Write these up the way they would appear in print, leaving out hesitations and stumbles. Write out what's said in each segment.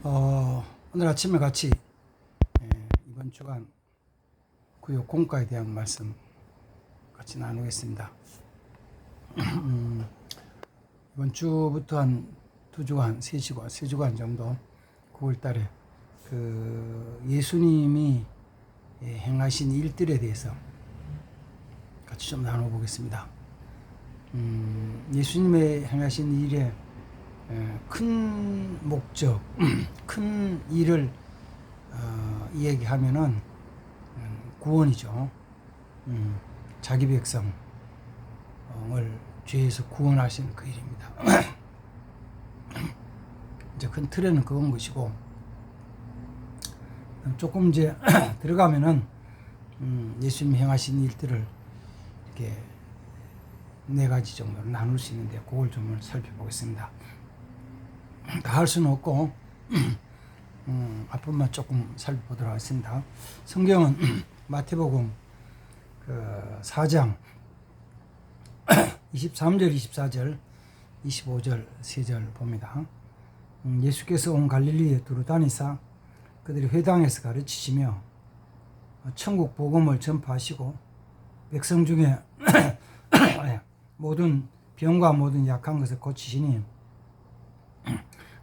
오늘 아침에 같이 이번 주간 구역 공과에 대한 말씀 같이 나누겠습니다. 이번 주부터 한 2주간, 3주간 정도 9월 달에 예수님이 행하신 일들에 대해서 같이 좀 나눠보겠습니다. 예수님의 행하신 일에 큰 목적, 큰 일을 이야기하면은 구원이죠. 자기 백성을 죄에서 구원하시는 그 일입니다. 이제 큰 틀에는 그건 것이고, 조금 이제 들어가면은 예수님이 행하신 일들을 이렇게 4가지 정도로 나눌 수 있는데, 그걸 좀 살펴보겠습니다. 다 할 수는 없고 앞부분만 조금 살펴보도록 하겠습니다. 성경은 마태복음 4장 23절, 24절, 25절, 3절 봅니다. 예수께서 온 갈릴리에 두루 다니사 그들이 회당에서 가르치시며 천국 복음을 전파하시고 백성 중에 모든 병과 모든 약한 것을 고치시니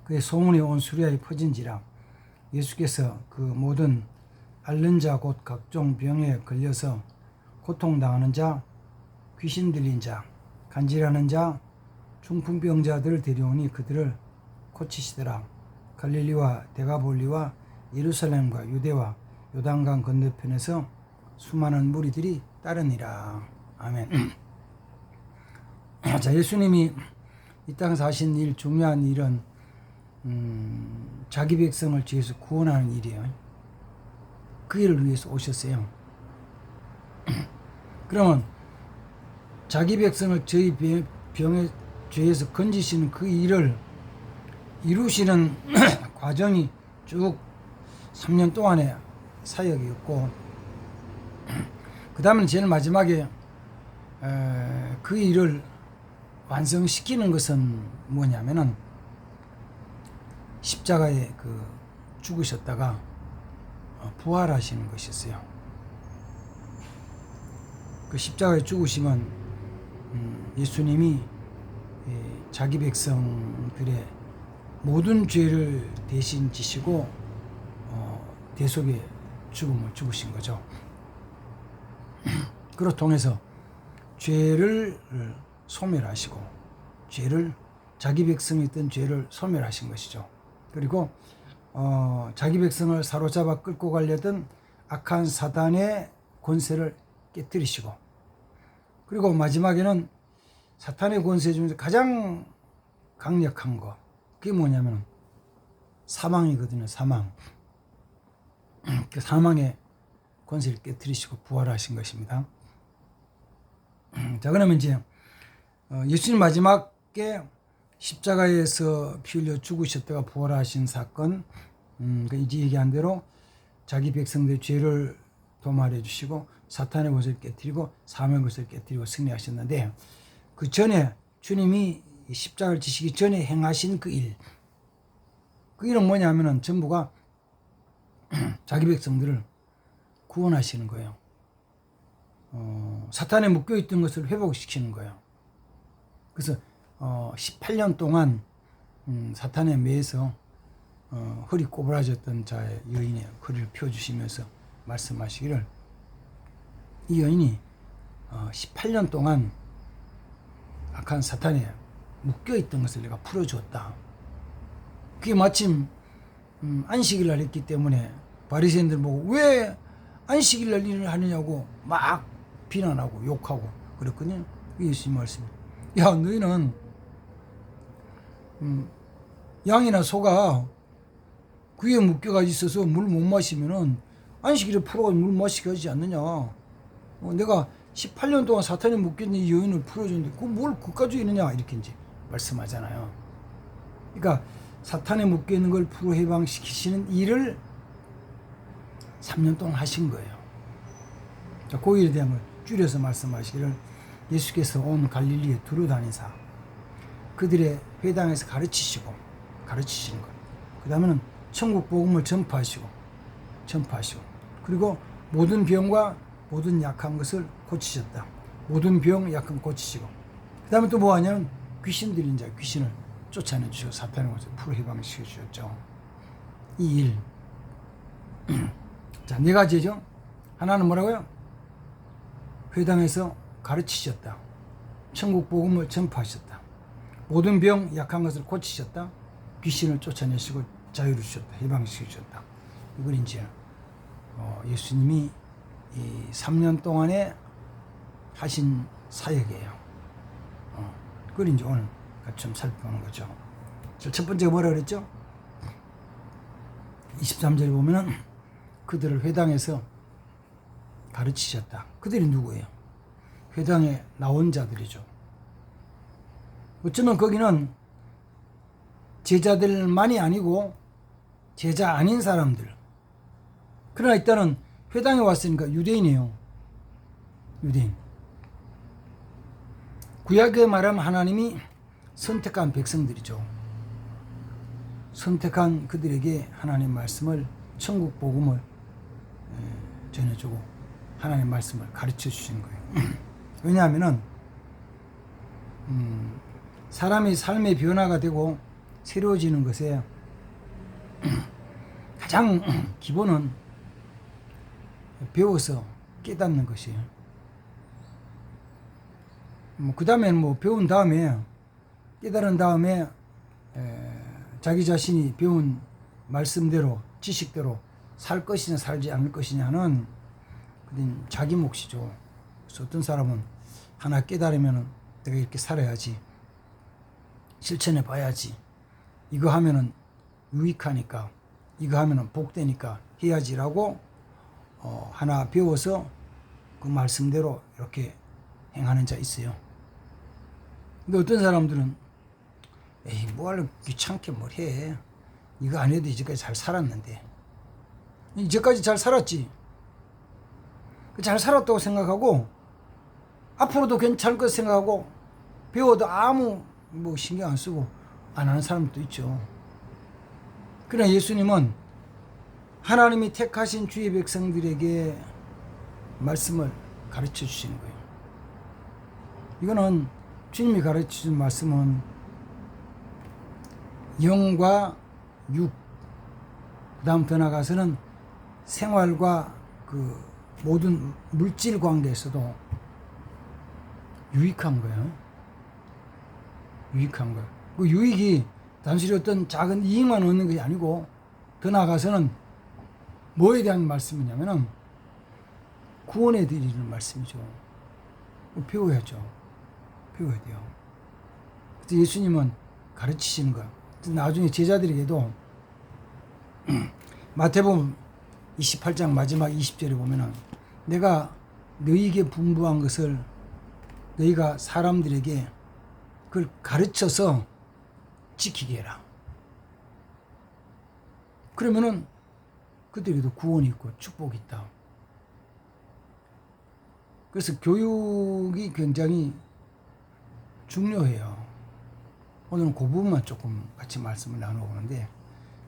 그의 소문이 온 수리아에 퍼진지라. 예수께서 그 모든 앓는 자 곧 각종 병에 걸려서 고통당하는 자, 귀신 들린 자, 간질하는 자, 중풍병자들을 데려오니 그들을 고치시더라. 갈릴리와 데가볼리와 예루살렘과 유대와 요단강 건너편에서 수많은 무리들이 따르니라. 아멘. 자, 예수님이 이 땅에서 하신 일, 중요한 일은 자기 백성을 죄에서 구원하는 일이에요. 그 일을 위해서 오셨어요. 그러면 자기 백성을 저희 병의 죄에서 건지시는 그 일을 이루시는 과정이 쭉 3년 동안의 사역이었고, 그 다음에 제일 마지막에 그 일을 완성시키는 것은 뭐냐면은 십자가에 죽으셨다가 부활하시는 것이었어요. 그 십자가에 죽으시면 예수님이 자기 백성들의 모든 죄를 대신 지시고 대속의 죽음을 죽으신 거죠. 그로 통해서 죄를 소멸하시고 자기 백성이 있던 죄를 소멸하신 것이죠. 그리고 자기 백성을 사로잡아 끌고 가려던 악한 사단의 권세를 깨뜨리시고, 그리고 마지막에는 사탄의 권세 중에서 가장 강력한 거, 그게 뭐냐면 사망이거든요. 사망. 그 사망의 권세를 깨뜨리시고 부활하신 것입니다. 자, 그러면 이제 예수님 마지막에 십자가에서 피 흘려 죽으셨다가 부활하신 사건, 이제 얘기한 대로 자기 백성들의 죄를 도말해 주시고 사탄의 것을 깨뜨리고 사망의 것을 깨뜨리고 승리하셨는데, 그 전에 주님이 십자가를 지시기 전에 행하신 그 일은 뭐냐면은 전부가 자기 백성들을 구원하시는 거예요. 사탄에 묶여있던 것을 회복시키는 거예요. 그래서 18년 동안 사탄에 매여서 허리 꼬부라졌던 자의 여인의 허리를 펴주시면서 말씀하시기를, 이 여인이 18년 동안 악한 사탄에 묶여있던 것을 내가 풀어주었다. 그게 마침 안식일 날 했기 때문에 바리새인들 보고 왜 안식일 날 일을 하느냐고 막 비난하고 욕하고 그랬거든요. 예수님 말씀, 야, 너희는 양이나 소가 귀에 묶여가 있어서 물 못 마시면은 안식일에 풀어가지고 물 마시게 하지 않느냐. 내가 18년 동안 사탄에 묶여있는 이 여인을 풀어줬는데 그걸 뭘 그까지 있느냐, 이렇게 이제 말씀하잖아요. 그러니까 사탄에 묶여있는 걸 풀어 해방시키시는 일을 3년 동안 하신 거예요. 자, 그 일에 대한 걸 줄여서 말씀하시기를, 예수께서 온 갈릴리에 두루 다니사 그들의 회당에서 가르치시는 것. 그 다음에는 천국 복음을 전파하시고 그리고 모든 병과 모든 약한 것을 고치셨다. 모든 병 약한 고치시고 그 다음에 또 뭐하냐면 귀신 들린 자 귀신을 쫓아내주시고 사탄의 것을 풀어 해방시켜 주셨죠. 이 일. 자, 네 가지죠. 하나는 뭐라고요? 회당에서 가르치셨다. 천국 복음을 전파하셨다. 모든 병 약한 것을 고치셨다. 귀신을 쫓아내시고 자유를 주셨다. 해방시켜 주셨다. 이걸 이제 예수님이 이 3년 동안에 하신 사역이에요. 그걸 이제 오늘 같이 좀 살펴보는 거죠. 첫 번째가 뭐라 그랬죠? 23절에 보면은 그들을 회당에서 가르치셨다. 그들이 누구예요? 회당에 나온 자들이죠. 어쩌면 거기는 제자들만이 아니고 제자 아닌 사람들. 그러나 일단은 회당에 왔으니까 유대인이에요. 유대인. 구약에 말하면 하나님이 선택한 백성들이죠. 선택한 그들에게 하나님 말씀을 천국 복음을 전해주고 하나님 말씀을 가르쳐 주신 거예요. 왜냐하면은 사람이 삶의 변화가 되고 새로워지는 것에 가장 기본은 배워서 깨닫는 것이에요. 그 다음에는 배운 다음에 깨달은 다음에 자기 자신이 배운 말씀대로 지식대로 살 것이냐 살지 않을 것이냐는 그건 자기 몫이죠. 그래서 어떤 사람은 하나 깨달으면 내가 이렇게 살아야지, 실천해 봐야지, 이거 하면은 유익하니까, 이거 하면은 복되니까 해야지라고 하나 배워서 그 말씀대로 이렇게 행하는 자 있어요. 근데 어떤 사람들은 에이 뭐하러 귀찮게 뭘 해, 이거 안 해도 이제까지 잘 살았는데, 이제까지 잘 살았지, 잘 살았다고 생각하고 앞으로도 괜찮을 것 생각하고 배워도 아무 신경 안 쓰고 안 하는 사람도 있죠. 그러나 예수님은 하나님이 택하신 주의 백성들에게 말씀을 가르쳐 주시는 거예요. 이거는 주님이 가르쳐 준 말씀은 영과 육, 그 다음 더 나가서는 생활과 그 모든 물질 관계에서도 유익한 거예요. 유익한 거예요. 그 유익이 단순히 어떤 작은 이익만 얻는 것이 아니고 더 나아가서는 뭐에 대한 말씀이냐면은 구원에 드리는 말씀이죠. 배워야죠. 배워야 돼요. 그래서 예수님은 가르치시는 거예요. 나중에 제자들에게도 마태복음 28장 마지막 20절에 보면은 내가 너희에게 분부한 것을 너희가 사람들에게 그걸 가르쳐서 지키게 해라. 그러면은 그들에게도 구원이 있고 축복이 있다. 그래서 교육이 굉장히 중요해요. 오늘은 그 부분만 조금 같이 말씀을 나눠보는데,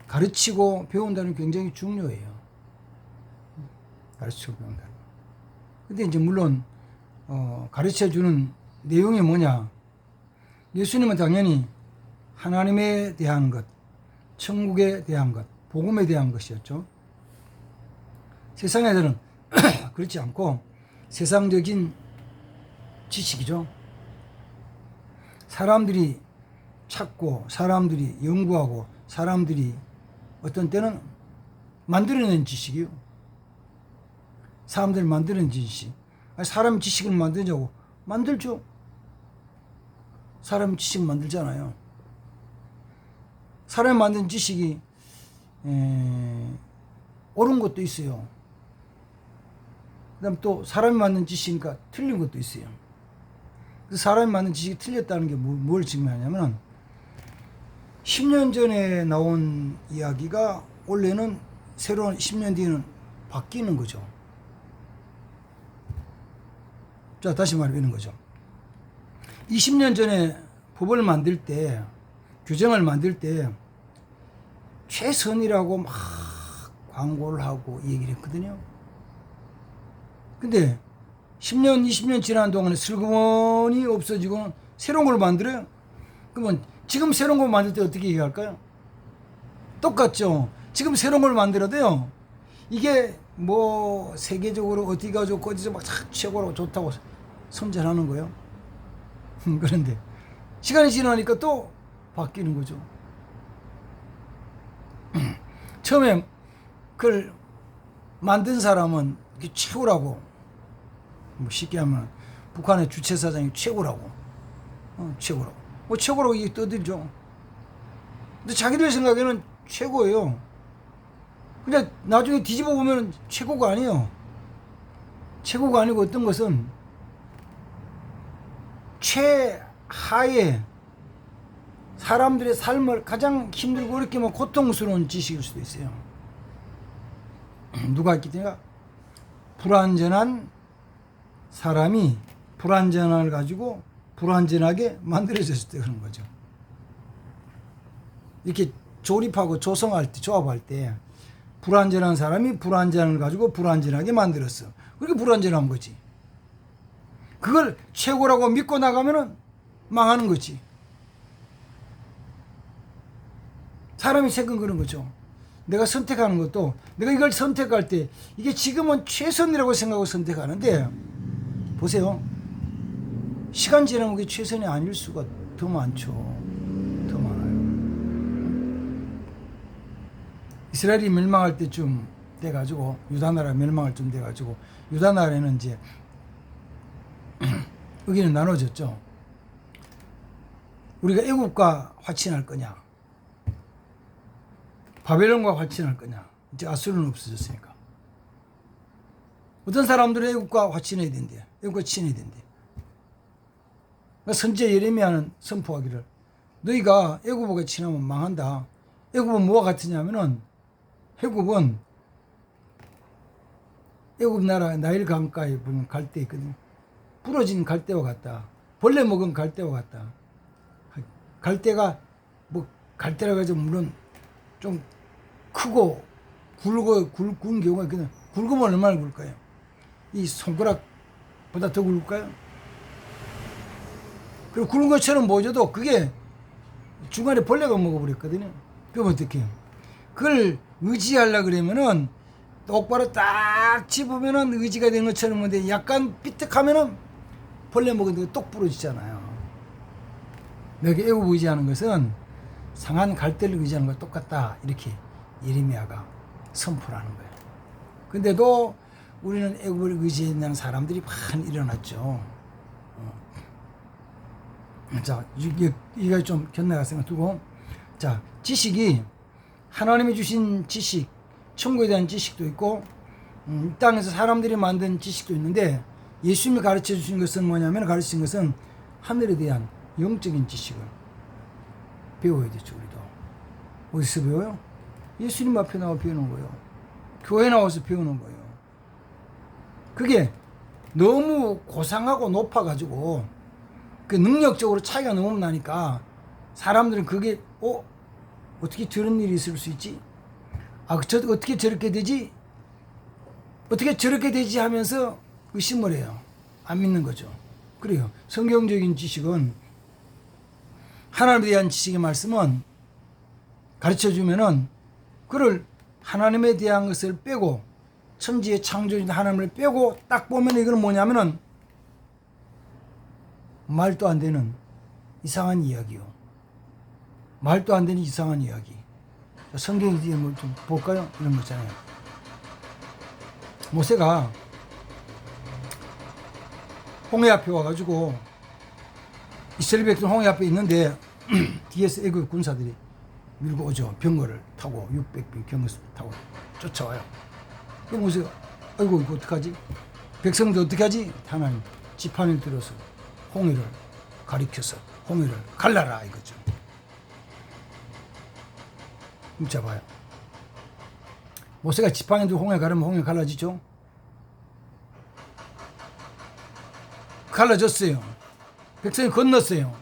가르치고 배운다는 게 굉장히 중요해요. 가르치고 배운다는. 근데 이제 물론 가르쳐 주는 내용이 뭐냐? 예수님은 당연히 하나님에 대한 것, 천국에 대한 것, 복음에 대한 것이었죠. 세상에서는 그렇지 않고 세상적인 지식이죠. 사람들이 찾고 사람들이 연구하고 사람들이 어떤 때는 만들어낸 지식이요. 사람들이 만드는 지식. 사람 지식을 만드냐고. 만들죠. 사람 지식 만들잖아요. 사람이 만든 지식이 옳은 것도 있어요. 그 다음 또 사람이 만든 지식이니까 틀린 것도 있어요. 그래서 사람이 만든 지식이 틀렸다는 게 뭘 증명하냐면 10년 전에 나온 이야기가 원래는 새로운 10년 뒤에는 바뀌는 거죠. 자, 다시 말해보는 거죠. 20년 전에 법을 만들 때, 규정을 만들 때 최선이라고 막 광고를 하고 얘기를 했거든요. 근데 10년, 20년 지난 동안에 슬그머니 없어지고 새로운 걸 만들어요. 그러면 지금 새로운 걸 만들 때 어떻게 얘기할까요? 똑같죠. 지금 새로운 걸 만들어도요. 이게 뭐 세계적으로 어디가 좋고 어디서 막 최고로 좋다고 선전하는 거예요. 그런데 시간이 지나니까 또 바뀌는 거죠. 처음에 그걸 만든 사람은 최고라고, 뭐 쉽게 하면 북한의 주체사장이 최고라고, 최고라고, 뭐 최고라고 이게 떠들죠. 근데 자기들 생각에는 최고예요. 근데 나중에 뒤집어 보면 최고가 아니에요. 최고가 아니고 어떤 것은 최하의 사람들의 삶을 가장 힘들고 어렵게 뭐 고통스러운 지식일 수도 있어요. 누가 했기 때문에 불완전한 사람이 불완전함을 가지고 불완전하게 만들어졌을 때 그런 거죠. 이렇게 조립하고 조성할 때, 조합할 때 불완전한 사람이 불완전함을 가지고 불완전하게 만들었어. 그렇게 불완전한 거지. 그걸 최고라고 믿고 나가면은 망하는 거지. 사람이 생각은 그런 거죠. 내가 선택하는 것도 내가 이걸 선택할 때 이게 지금은 최선이라고 생각하고 선택하는데 보세요. 시간 지나면 그게 최선이 아닐 수가 더 많죠. 더 많아요. 이스라엘이 멸망할 때쯤 돼가지고 유다나라 멸망할 쯤 돼가지고 유다나라에는 이제 의견이 나눠졌죠. 우리가 애국과 화친할 거냐, 바벨론과 화친할 거냐. 이제 아수르는 없어졌으니까. 어떤 사람들은 애국과 화친해야 된대. 애국과 친해야 된대. 그러니까 선지자 예레미야는 선포하기를 너희가 애국과 친하면 망한다. 애국은 뭐와 같으냐면은 애국은 애국 나라 나일 강가에 보면 갈대 있거든요. 부러진 갈대와 같다. 벌레 먹은 갈대와 같다. 갈대가 뭐 갈대라 가지고 물론 좀 크고 굵은 경우가 있거든. 굵으면 얼마나 굵을까요? 이 손가락보다 더 굵을까요? 그리고 굵은 것처럼 보여줘도 그게 중간에 벌레가 먹어버렸거든요. 그럼 어떻게 해요? 그걸 의지하려고 그러면은 똑바로 딱 집으면은 의지가 되는 것처럼 근데 약간 삐딱하면은 벌레 먹은 데가 똑 부러지잖아요. 내가 애국 의지하는 것은 상한 갈대를 의지하는 거 똑같다. 이렇게 예레미야가 선포를 하는 거예요. 근데도 우리는 애국을 의지하는 사람들이 많이 일어났죠. 자, 이거 좀 견나가서 두고. 자, 지식이 하나님이 주신 지식, 천국에 대한 지식도 있고, 이 땅에서 사람들이 만든 지식도 있는데, 예수님이 가르쳐 주신 것은 뭐냐면, 가르친 것은 하늘에 대한 영적인 지식을 배워야 되죠, 우리도. 어디서 배워요? 예수님 앞에 나와 배우는 거예요. 교회 나와서 배우는 거예요. 그게 너무 고상하고 높아가지고, 그 능력적으로 차이가 너무 나니까, 사람들은 그게, 어떻게 저런 일이 있을 수 있지? 어떻게 저렇게 되지? 어떻게 저렇게 되지 하면서 의심을 해요. 안 믿는 거죠. 그래요. 성경적인 지식은, 하나님에 대한 지식의 말씀은 가르쳐 주면은, 그를 하나님에 대한 것을 빼고, 천지의 창조주인 하나님을 빼고 딱 보면 이건 뭐냐면은, 말도 안 되는 이상한 이야기요. 말도 안 되는 이상한 이야기. 성경에 뭐 좀 볼까요? 이런 거 있잖아요. 모세가 홍해 앞에 와가지고 이스라엘 백성 홍해 앞에 있는데 뒤에서 애국 군사들이 밀고 오죠. 병거를 타고 600병 병거 타고 쫓아와요. 그 모세가 아이고 이거 어떡하지? 백성들 어떻게 하지? 하나님 지팡이를 들어서 홍해를 가리켜서 홍해를 갈라라 이거죠. 잡아요. 모세가 지팡이 들고 홍해 가르면 홍해 갈라지죠? 갈라졌어요. 백성이 건넜어요.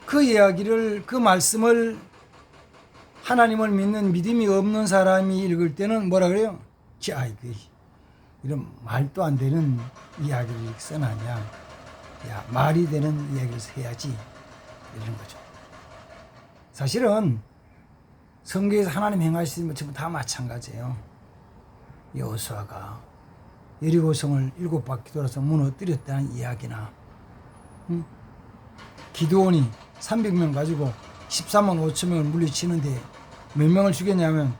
그 이야기를, 그 말씀을 하나님을 믿는 믿음이 없는 사람이 읽을 때는 뭐라 그래요? 자, 이런 말도 안 되는 이야기를 이렇게 써놨냐. 야, 말이 되는 이야기를 해야지. 이런 거죠. 사실은 성경에서 하나님 행하시는 것 전부 다 마찬가지예요. 여호수아가 여리고성을 7바퀴 돌아서 무너뜨렸다는 이야기나, 기드온이 300명 가지고 14만 5천 명을 물리치는데 몇 명을 죽였냐면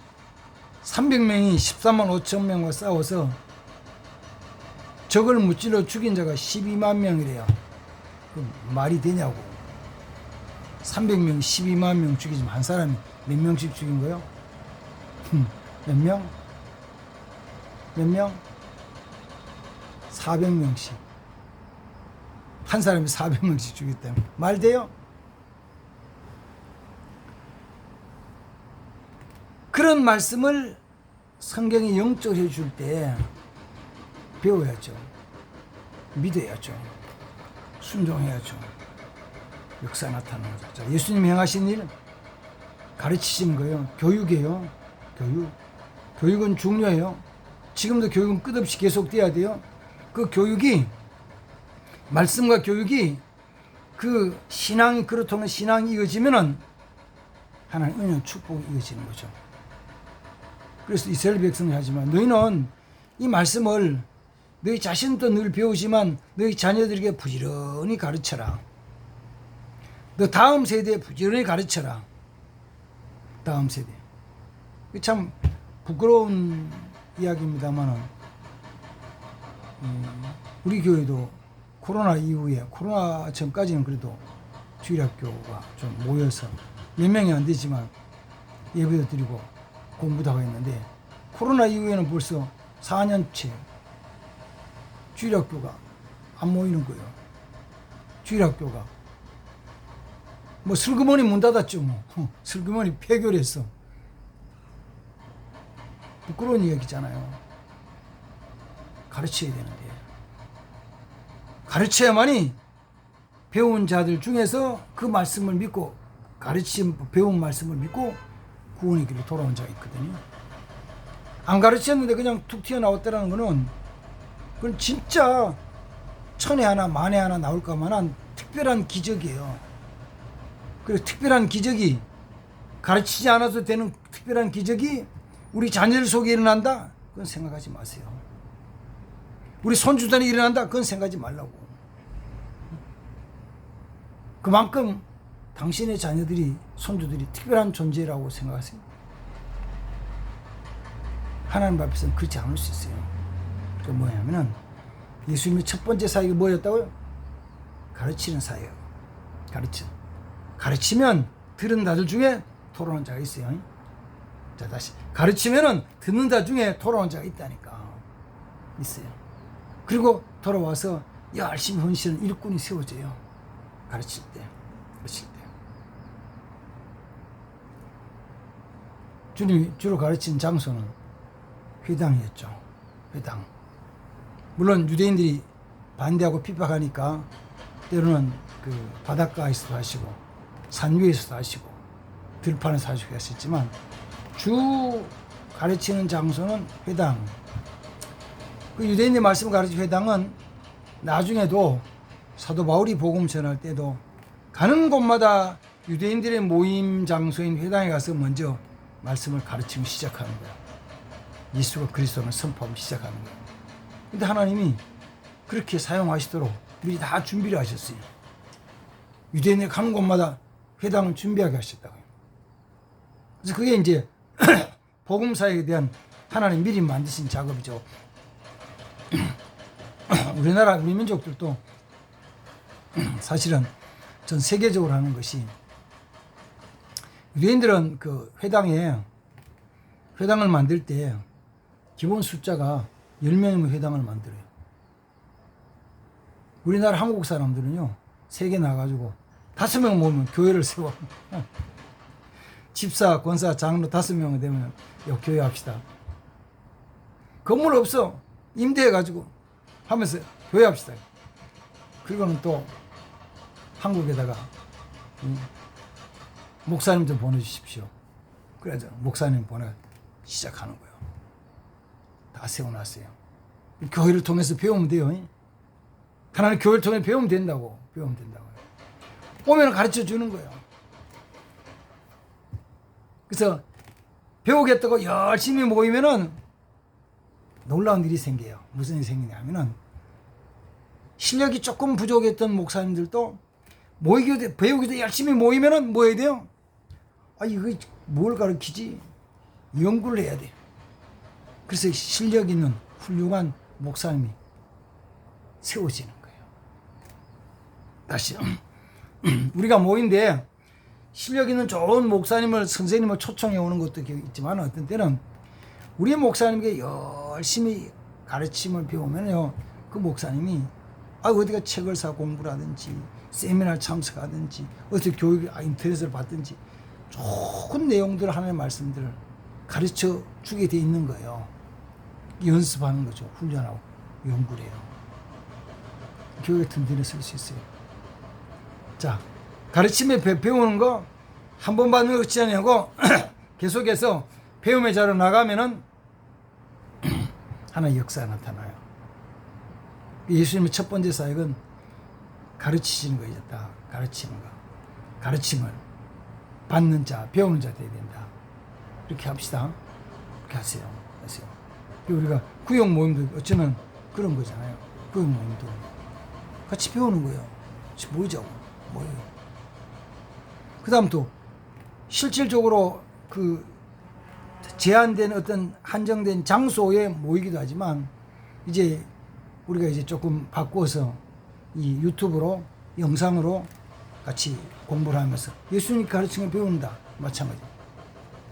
300명이 14만 5천 명과 싸워서 적을 무찔러 죽인 자가 12만 명이래요. 그 말이 되냐고. 300명 12만 명 죽이지만 한 사람이 몇 명씩 죽인 거예요? 몇 명? 몇 명? 400명씩. 한 사람이 400명씩 죽였다면 말 돼요? 그런 말씀을 성경이 영적으로 해줄 때 배워야죠. 믿어야죠. 순종해야죠. 역사 나타나는 거죠. 자, 예수님이 행하신 일 가르치시는 거예요. 교육이에요. 교육은 중요해요. 지금도 교육은 끝없이 계속돼야 돼요. 그 교육이, 말씀과 교육이, 그 신앙이, 그렇다면 신앙이 이어지면은 하나님 은혜 축복이 이어지는 거죠. 그래서 이스라엘 백성이 하지만 너희는 이 말씀을 너희 자신도 늘 배우지만 너희 자녀들에게 부지런히 가르쳐라. 너 다음 세대에 부지런히 가르쳐라. 다음 세대. 참 부끄러운 이야기입니다만은 우리 교회도 코로나 이후에, 코로나 전까지는 그래도 주일학교가 좀 모여서 몇 명이 안 되지만 예배도 드리고 공부도 하고 있는데, 코로나 이후에는 벌써 4년째 주일학교가 안 모이는 거예요. 주일학교가 뭐 슬그머니 문 닫았죠. 뭐 슬그머니 폐교를 했어. 부끄러운 이야기잖아요. 가르쳐야 되는데, 가르쳐야만이 배운 자들 중에서 그 말씀을 믿고, 배운 말씀을 믿고 구원의 길로 돌아온 자가 있거든요. 안 가르쳤는데 그냥 툭 튀어나왔다는 거는, 그건 진짜 천에 하나 만에 하나 나올까 만한 특별한 기적이에요. 그리고 특별한 기적이, 가르치지 않아도 되는 특별한 기적이 우리 자녀들 속에 일어난다? 그건 생각하지 마세요. 우리 손주들이 일어난다? 그건 생각하지 말라고. 그만큼 당신의 자녀들이, 손주들이 특별한 존재라고 생각하세요. 하나님 앞에서는 그렇지 않을 수 있어요. 그 뭐냐면은 예수님의 첫 번째 사역이 뭐였다고요? 가르치는 사역. 가르치면 들은 자들 중에 돌아오는 자가 있어요. 자, 다시 가르치면은 듣는 자 중에 돌아오는 자가 있다니까. 있어요. 그리고 돌아와서 열심히 헌신하는 일꾼이 세워져요. 가르칠 때. 주님이 주로 가르친 장소는 회당이었죠. 회당. 물론 유대인들이 반대하고 핍박하니까 때로는 그 바닷가에서도 하시고 산 위에서도 하시고 들판에서 하시고 했었지만, 주 가르치는 장소는 회당. 그 유대인의 말씀을 가르친 회당은 나중에도 사도 바울이 복음 전할 때도 가는 곳마다 유대인들의 모임 장소인 회당에 가서 먼저 말씀을 가르치기 시작하는 거야. 예수가 그리스도를 선포하기 시작하는 거야. 근데 하나님이 그렇게 사용하시도록 미리 다 준비를 하셨어요. 유대인이 가는 곳마다 회당을 준비하게 하셨다고요. 그래서 그게 이제 복음 사역에 대한 하나님 미리 만드신 작업이죠. 우리나라, 우리 민족들도 사실은 전 세계적으로 하는 것이, 유대인들은 그 회당을 만들 때 기본 숫자가 10명이면 회당을 만들어요. 우리나라 한국 사람들은요, 세계 나가지고 5명 모으면 교회를 세워. 집사, 권사, 장로 5명 되면 교회 합시다. 건물 없어. 임대해가지고 하면서 교회 합시다. 그리고는 또 한국에다가 목사님 좀 보내주십시오. 그래서 목사님 보내 시작하는 거예요. 다 세워놨어요. 교회를 통해서 배우면 돼요. 하나님 교회를 통해 배우면 된다고. 배우면 된다고. 오면 가르쳐 주는 거예요. 그래서 배우겠다고 열심히 모이면은 놀라운 일이 생겨요. 무슨 일이 생기냐면은 실력이 조금 부족했던 목사님들도 모이기도 배우기도 열심히 모이면은 뭐 해야 돼요? 아, 이거 뭘 가르치지? 연구를 해야 돼. 그래서 실력 있는 훌륭한 목사님이 세워지는 거예요. 다시 우리가 모인데 실력 있는 좋은 목사님을 선생님을 초청해 오는 것도 있지만 어떤 때는 우리 목사님께 열심히 가르침을 배우면요, 그 목사님이 어디가 책을 사 공부를 하든지 세미나 참석하든지 어떻게 교육 인터넷을 받든지 좋은 내용들 하나의 말씀들을 가르쳐 주게 돼 있는 거예요. 연습하는 거죠. 훈련하고 연구를 해요. 교육에 든든히 쓸 수 있어요. 자, 가르침에 배우는 거 한 번 받는 거 어찌 하냐고 계속해서 배움의 자로 나가면은 하나의 역사가 나타나요. 예수님의 첫 번째 사역은 가르치시는 거였다. 가르치는 거. 가르침을 받는 자, 배우는 자 되어야 된다. 이렇게 합시다. 그렇게 하세요. 하세요. 우리가 구역 모임도 어쩌면 그런 거잖아요. 구역 모임도 같이 배우는 거예요. 같이 모이자고. 모여요. 그 다음 또 실질적으로 그 제한된 어떤 한정된 장소에 모이기도 하지만 이제 우리가 이제 조금 바꿔서 이 유튜브로 영상으로 같이 공부를 하면서 예수님 가르침을 배운다. 마찬가지.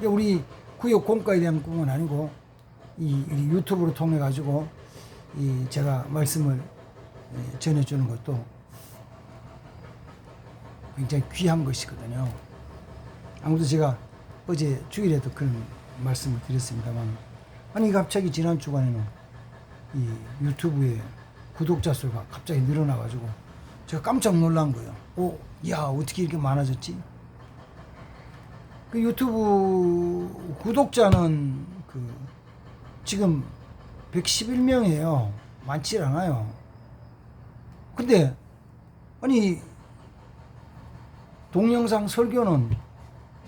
우리 구역 공과에 대한 꿈은 아니고 이 유튜브를 통해 가지고 이 제가 말씀을 전해주는 것도 굉장히 귀한 것이거든요. 아무도 제가 어제 주일에도 그런 말씀을 드렸습니다만, 아니 갑자기 지난 주간에는 이 유튜브에 구독자 수가 갑자기 늘어나가지고 제가 깜짝 놀란 거예요. 야, 어떻게 이렇게 많아졌지? 그 유튜브 구독자는 그 지금 111명이에요. 많지 않아요. 근데 아니 동영상 설교는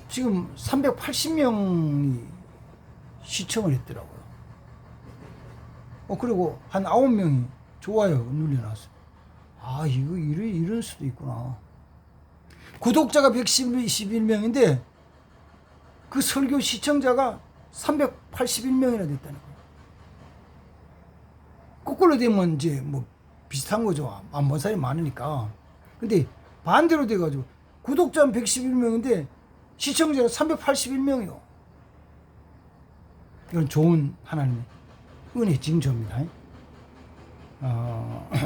지금 380명이 시청을 했더라고요. 그리고 한 9명이 좋아요 눌려놨어요. 아, 이거 이럴 수도 있구나. 구독자가 111명인데 그 설교 시청자가 381명이나 됐다는 거예요. 거꾸로 되면 이제 뭐 비슷한 거죠. 안 본 사람이 많으니까. 근데 반대로 돼가지고 구독자는 111명인데 시청자가 381명이요. 이건 좋은 하나님의 은혜 징조입니다.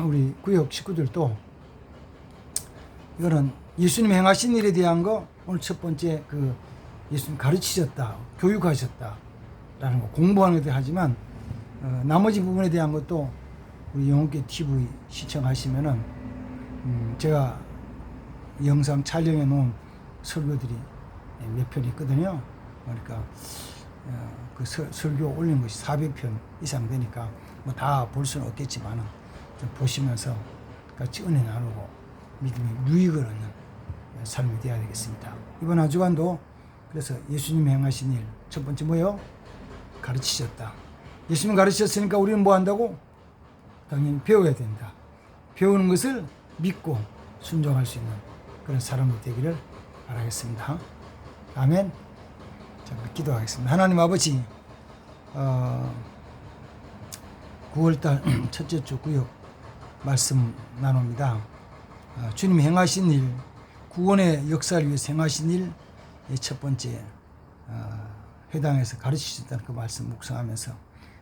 우리 구역 식구들도 이거는 예수님 행하신 일에 대한 거 오늘 첫 번째 그 예수님 가르치셨다, 교육하셨다 라는 거 공부하는 것도 하지만 나머지 부분에 대한 것도 우리 영혼계 TV 시청하시면은 제가 영상 촬영해 놓은 설교들이 몇 편 있거든요. 그러니까 그 설교 올린 것이 400편 이상 되니까 뭐 다 볼 수는 없겠지만 좀 보시면서 같이 은혜 나누고 믿음의 유익을 얻는 삶이 되어야 되겠습니다. 이번 한 주간도 그래서 예수님 행하신 일 첫 번째 뭐요? 가르치셨다. 예수님 가르치셨으니까 우리는 뭐 한다고? 당연히 배워야 된다. 배우는 것을 믿고 순종할 수 있는 그런 사람이 되기를 바라겠습니다. 아멘. 자, 기도하겠습니다. 하나님 아버지, 9월달 첫째 주 구역 말씀 나눕니다. 주님 행하신 일, 구원의 역사를 위해서 행하신 일, 첫 번째 회당에서 가르치셨다는 그 말씀 묵상하면서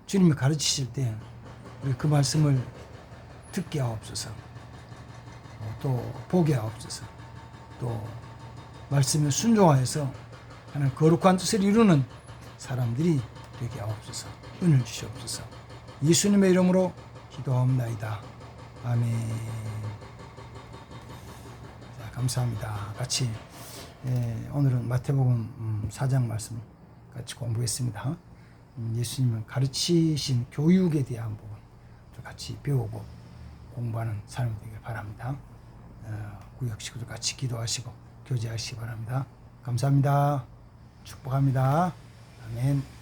주님이 가르치실 때 우리 그 말씀을 듣게 하옵소서, 또 보게 하옵소서, 또 말씀에 순종하여서 하나님 거룩한 뜻을 이루는 사람들이 되게 하옵소서. 은혜를 주시옵소서. 예수님의 이름으로 기도하옵나이다. 아멘. 자, 감사합니다. 같이 오늘은 마태복음 4장 말씀 같이 공부했습니다. 예수님은 가르치신 교육에 대한 부분 같이 배우고 공부하는 삶이 되길 바랍니다. 구역 식구들 같이 기도하시고 교제하시기 바랍니다. 감사합니다. 축복합니다. 아멘.